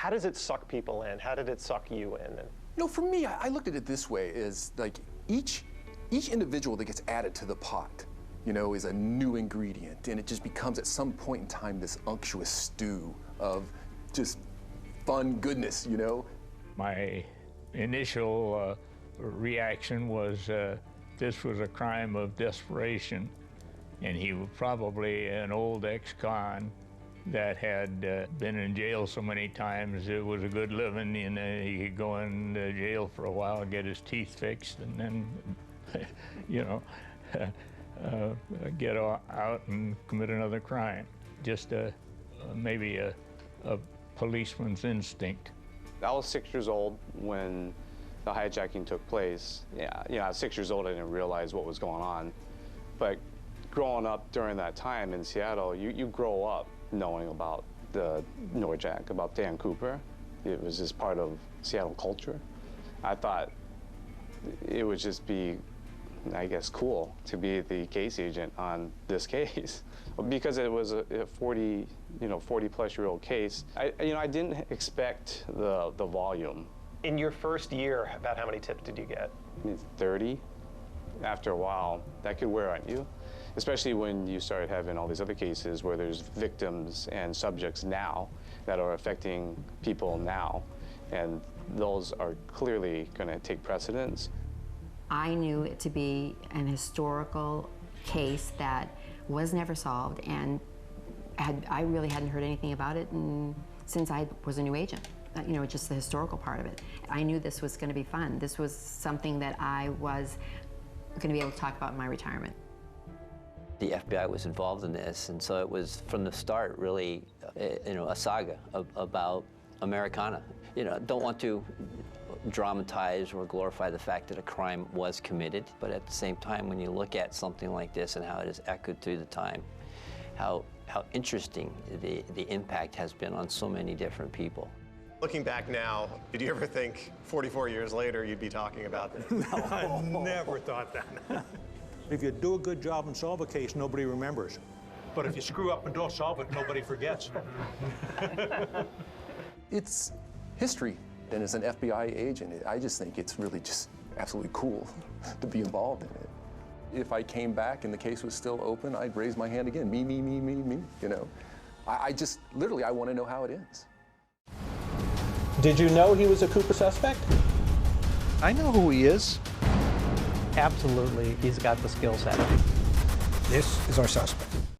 how does it suck people in? How did it suck you in? And You know, for me, I looked at it this way: is like each individual that gets added to the pot, you know, is a new ingredient, and it just becomes at some point in time this unctuous stew of just fun goodness, you know. My initial reaction was this was a crime of desperation, and he was probably an old ex-con that had been in jail so many times it was a good living, and he could go in jail for a while, get his teeth fixed, and then, you know, get out and commit another crime. Just maybe a policeman's instinct. I was 6 years old when the hijacking took place. Yeah, you know, I was 6 years old, I didn't realize what was going on. But growing up during that time in Seattle, you grow up knowing about the NORJAK, about Dan Cooper. It was just part of Seattle culture. I thought it would just be, I guess, cool to be the case agent on this case. Because it was a 40-plus-year-old case, I didn't expect the volume. in your first year, about how many tips did you get? 30. After a while, that could wear on you, especially when you start having all these other cases where there's victims and subjects now that are affecting people now, and those are clearly going to take precedence. I knew it to be an historical case that was never solved, and I really hadn't heard anything about it since I was a new agent. You know, just the historical part of it. I knew this was going to be fun. This was something that I was going to be able to talk about in my retirement. The FBI was involved in this, and so it was from the start really, a saga about Americana. Don't want to dramatize or glorify the fact that a crime was committed, but at the same time, when you look at something like this and how it has echoed through the time, how interesting the impact has been on so many different people. Looking back now, did you ever think 44 years later you'd be talking about this? No, I never thought that. If you do a good job and solve a case, nobody remembers. But if you screw up and don't solve it, nobody forgets. It's history, and as an FBI agent, I just think it's really just absolutely cool to be involved in it. If I came back and the case was still open, I'd raise my hand again. Me, me, me, me, me, I just, literally, I want to know how it ends. Did you know he was a Cooper suspect? I know who he is. Absolutely, he's got the skill set. This is our suspect.